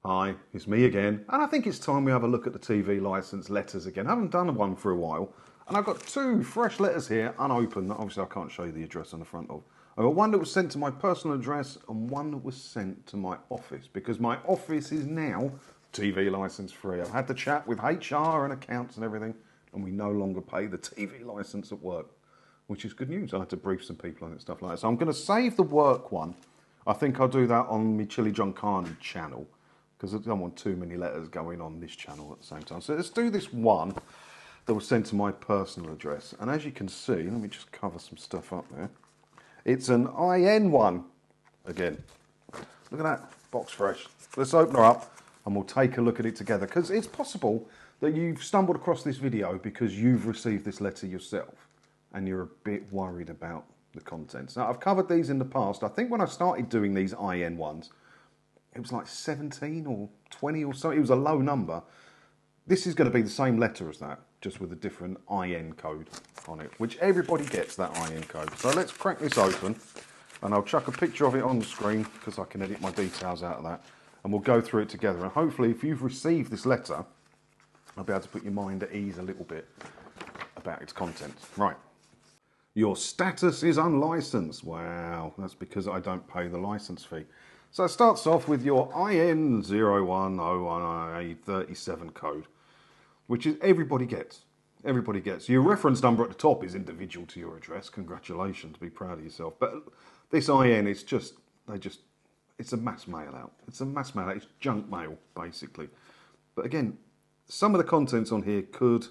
Hi, it's me again, and I think it's time we have a look at the TV licence letters again. I haven't done one for a while, and I've got two fresh letters here, unopened, that obviously I can't show you the address on the front of. I've got one that was sent to my personal address and one that was sent to my office, because my office is now TV licence free. I've had the chat with HR and accounts and everything, and we no longer pay the TV licence at work, which is good news. I had to brief some people on it and stuff like that. So I'm going to save the work one. I think I'll do that on my Chili John Carney channel, because I don't want too many letters going on this channel at the same time. So let's do this one that was sent to my personal address. And as you can see, let me just cover some stuff up there. It's an IN one again. Look at that, box fresh. Let's open her up and we'll take a look at it together, because it's possible that you've stumbled across this video because you've received this letter yourself and you're a bit worried about the contents. Now, I've covered these in the past. I think when I started doing these IN ones, it was like 17 or 20 or so. It was a low number. This is going to be the same letter as that, just with a different IN code on it, which everybody gets, that IN code. So let's crack this open, and I'll chuck a picture of it on the screen because I can edit my details out of that, and we'll go through it together. And hopefully, if you've received this letter, I'll be able to put your mind at ease a little bit about its contents. Right. Your status is unlicensed. Wow, that's because I don't pay the license fee. So it starts off with your IN01O0A37 code, which is everybody gets. Everybody gets. Your reference number at the top is individual to your address. Congratulations, be proud of yourself. But this IN is just, it's a mass mail out. It's a mass mail out. It's junk mail, basically. But again, some of the contents on here could,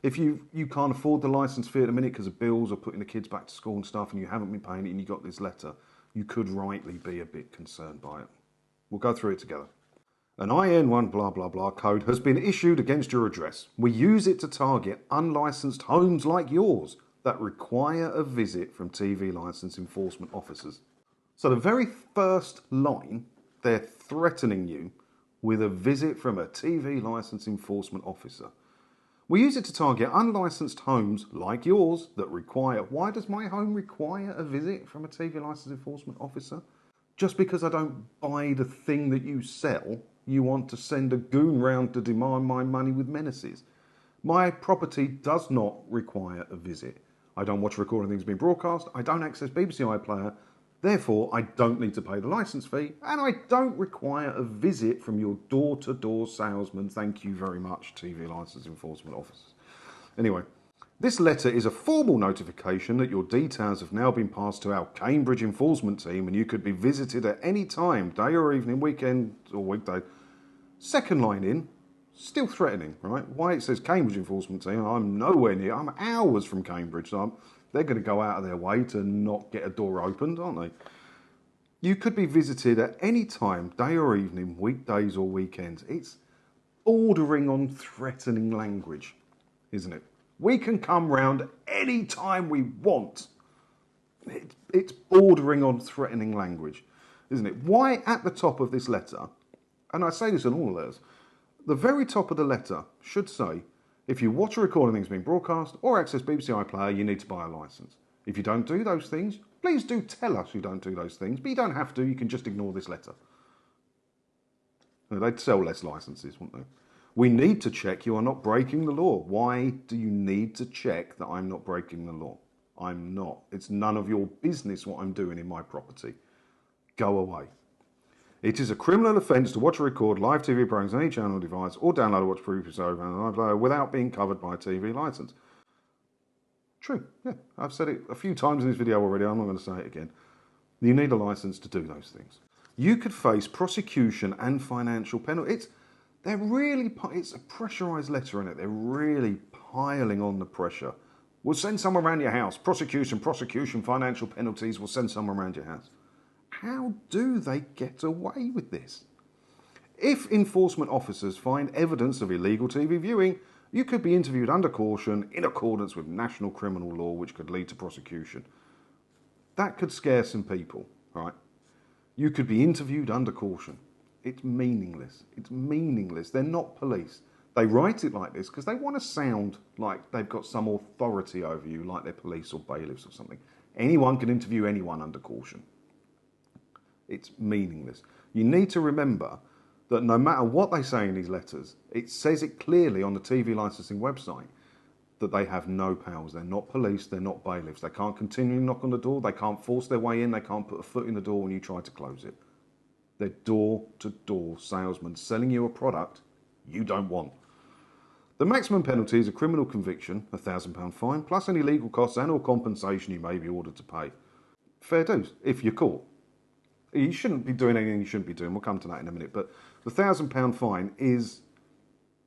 if you can't afford the license fee at the minute because of bills or putting the kids back to school and stuff, and you haven't been paying it and you got this letter, you could rightly be a bit concerned by it. We'll go through it together. An IN1 blah blah blah code has been issued against your address. We use it to target unlicensed homes like yours that require a visit from TV licence enforcement officers. So the very first line, they're threatening you with a visit from a TV licence enforcement officer. We use it to target unlicensed homes like yours that require... Why does my home require a visit from a TV licence enforcement officer? Just because I don't buy the thing that you sell, you want to send a goon round to demand my money with menaces. My property does not require a visit. I don't watch recording things being broadcast. I don't access BBC iPlayer. Therefore, I don't need to pay the licence fee, and I don't require a visit from your door-to-door salesman. Thank you very much, TV licence enforcement officers. Anyway, this letter is a formal notification that your details have now been passed to our Cambridge enforcement team, and you could be visited at any time, day or evening, weekend or weekday. Second line in, still threatening, right? Why it says Cambridge enforcement team, I'm nowhere near, I'm hours from Cambridge, so they're going to go out of their way to not get a door opened, aren't they? You could be visited at any time, day or evening, weekdays or weekends. It's bordering on threatening language, isn't it? We can come round any time we want. It's bordering on threatening language, isn't it? Why at the top of this letter, and I say this in all letters, the very top of the letter should say, if you watch a recording of things being broadcast or access BBC iPlayer, you need to buy a licence. If you don't do those things, please do tell us you don't do those things, but you don't have to, you can just ignore this letter. They'd sell less licences, wouldn't they? We need to check you are not breaking the law. Why do you need to check that I'm not breaking the law? I'm not. It's none of your business what I'm doing in my property. Go away. It is a criminal offence to watch or record live TV programmes on any channel or device or download or watch previous over without being covered by a TV licence. True, yeah. I've said it a few times in this video already. I'm not going to say it again. You need a licence to do those things. You could face prosecution and financial penalties. It's a pressurised letter, isn't it? They're really piling on the pressure. We'll send someone around your house. Prosecution, financial penalties. We'll send someone around your house. How do they get away with this? If enforcement officers find evidence of illegal TV viewing, you could be interviewed under caution in accordance with national criminal law, which could lead to prosecution. That could scare some people, right? You could be interviewed under caution. It's meaningless. It's meaningless. They're not police. They write it like this because they want to sound like they've got some authority over you, like they're police or bailiffs or something. Anyone can interview anyone under caution. It's meaningless. You need to remember that no matter what they say in these letters, it says it clearly on the TV licensing website that they have no powers. They're not police, they're not bailiffs. They can't continually knock on the door, they can't force their way in, they can't put a foot in the door when you try to close it. They're door-to-door salesmen selling you a product you don't want. The maximum penalty is a criminal conviction, a £1,000 fine, plus any legal costs and or compensation you may be ordered to pay. Fair dues, if you're caught. You shouldn't be doing anything you shouldn't be doing. We'll come to that in a minute. But the £1,000 fine is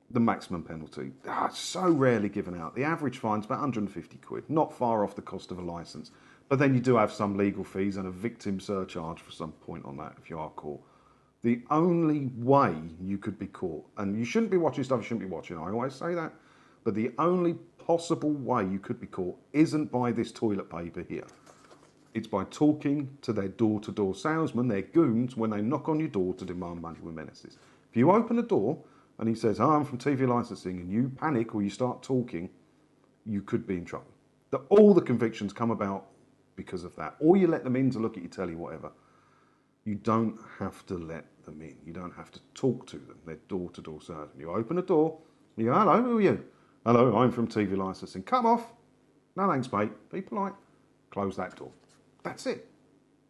the maximum penalty. It's so rarely given out. The average fine's about 150 quid, not far off the cost of a licence. But then you do have some legal fees and a victim surcharge for some point on that if you are caught. The only way you could be caught, and you shouldn't be watching stuff you shouldn't be watching, I always say that, but the only possible way you could be caught isn't by this toilet paper here. It's by talking to their door-to-door salesman, their goons, when they knock on your door to demand money with menaces. If you open the door and he says, "Hi, I'm from TV licensing," and you panic or you start talking, you could be in trouble. All the convictions come about because of that. Or you let them in to look at your telly, whatever. You don't have to let them in. You don't have to talk to them. They're door-to-door salesmen. You open the door, you go, "Hello, who are you?" "Hello, I'm from TV licensing." "Come off." "No thanks, mate." Be polite. Close that door. That's it.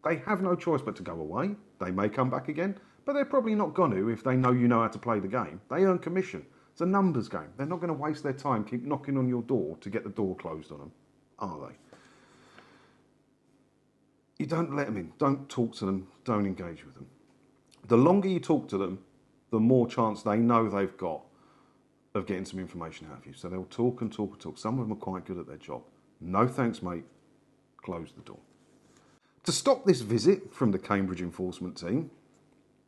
They have no choice but to go away. They may come back again, but they're probably not going to if they know you know how to play the game. They earn commission. It's a numbers game. They're not going to waste their time, keep knocking on your door to get the door closed on them, are they? You don't let them in. Don't talk to them. Don't engage with them. The longer you talk to them, the more chance they know they've got of getting some information out of you. So they'll talk and talk and talk. Some of them are quite good at their job. "No thanks, mate." Close the door. To stop this visit from the Cambridge enforcement team,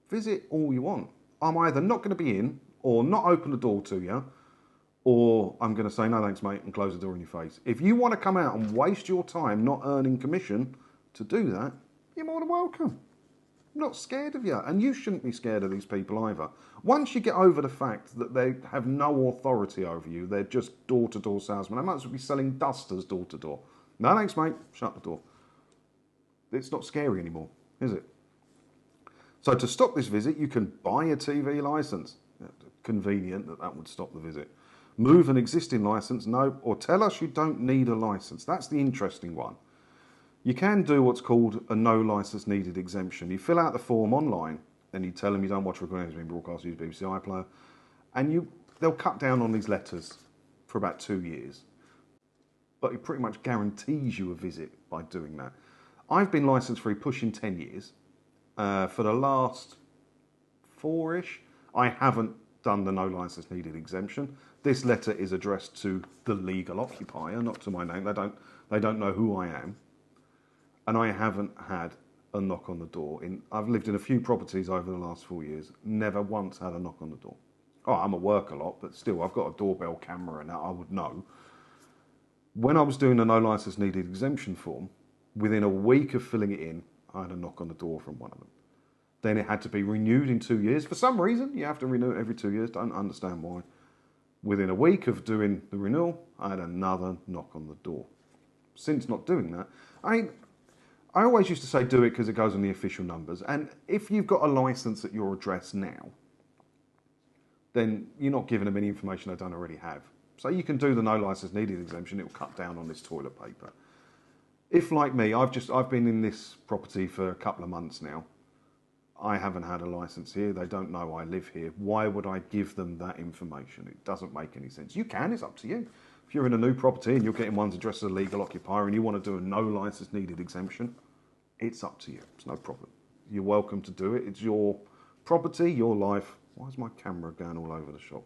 visit all you want. I'm either not going to be in, or not open the door to you, or I'm going to say, "No thanks, mate," and close the door in your face. If you want to come out and waste your time not earning commission to do that, you're more than welcome. I'm not scared of you, and you shouldn't be scared of these people either. Once you get over the fact that they have no authority over you, they're just door-to-door salesmen. They might as well be selling dusters door-to-door. "No thanks, mate," shut the door. It's not scary anymore, is it? So to stop this visit, you can buy a TV licence. Convenient that would stop the visit. Move an existing licence, no, or tell us you don't need a licence. That's the interesting one. You can do what's called a no licence needed exemption. You fill out the form online and you tell them you don't watch recordings being broadcast, use BBC iPlayer, and they'll cut down on these letters for about 2 years. But it pretty much guarantees you a visit by doing that. I've been licence free pushing 10 years. For the last 4-ish, I haven't done the no licence needed exemption. This letter is addressed to the legal occupier, not to my name. They don't know who I am. And I haven't had a knock on the door. I've lived in a few properties over the last 4 years. Never once had a knock on the door. Oh, I'm at work a lot, but still, I've got a doorbell camera and that I would know. When I was doing the no licence needed exemption form, within a week of filling it in, I had a knock on the door from one of them. Then it had to be renewed in 2 years. For some reason, you have to renew it every 2 years. Don't understand why. Within a week of doing the renewal, I had another knock on the door. Since not doing that, I always used to say do it because it goes on the official numbers. And if you've got a licence at your address now, then you're not giving them any information they don't already have. So you can do the no licence needed exemption. It will cut down on this toilet paper. If, like me, I've been in this property for a couple of months now, I haven't had a licence here, they don't know I live here, why would I give them that information? It doesn't make any sense. You can, it's up to you. If you're in a new property and you're getting one's address as a legal occupier and you want to do a no licence needed exemption, it's up to you, it's no problem. You're welcome to do it, it's your property, your life. Why is my camera going all over the shop?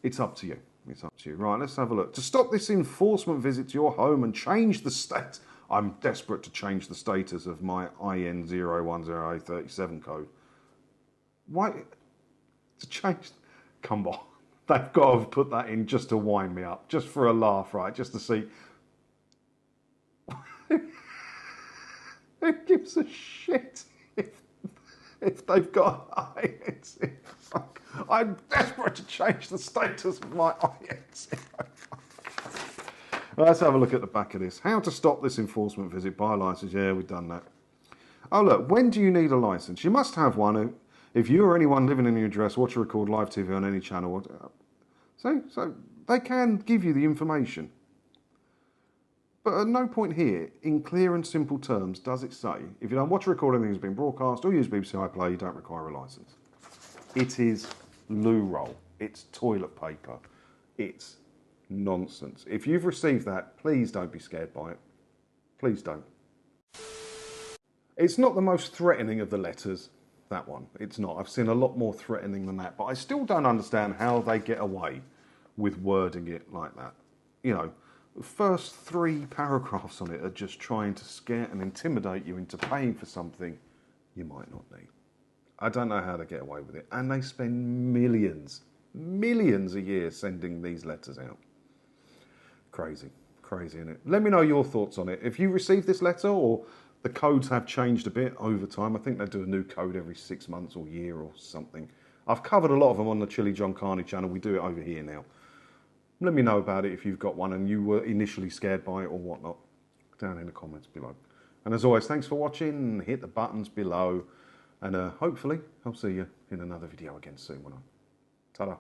It's up to you. It's up to you. Right, let's have a look. To stop this enforcement visit to your home and change the state... I'm desperate to change the status of my IN01O0A37 code. Why? To change... Come on. They've got to have put that in just to wind me up. Just for a laugh, right? Just to see... Who gives a shit if they've got IN01O0A? I'm desperate to change the status of my IN01O0A. Let's have a look at the back of this. How to stop this enforcement visit. Buy a licence. Yeah, we've done that. Oh, look. When do you need a licence? You must have one If you or anyone living in your address watch or record live TV on any channel, so they can give you the information. But at no point here, in clear and simple terms, does it say, if you don't watch or record anything that's been broadcast or use BBC iPlayer, you don't require a licence. It is loo roll. It's toilet paper. It's nonsense. If you've received that, please don't be scared by it. Please don't. It's not the most threatening of the letters, that one. It's not. I've seen a lot more threatening than that. But I still don't understand how they get away with wording it like that. You know, the first 3 paragraphs on it are just trying to scare and intimidate you into paying for something you might not need. I don't know how to get away with it. And they spend millions a year sending these letters out. Crazy, isn't it? Let me know your thoughts on it. If you received this letter or the codes have changed a bit over time. I think they do a new code every 6 months or year or something. I've covered a lot of them on the Chili John Carney channel. We do it over here now. Let me know about it if you've got one and you were initially scared by it or whatnot. Down in the comments below. And as always, thanks for watching. Hit the buttons below. And hopefully, I'll see you in another video again soon. Ta-da.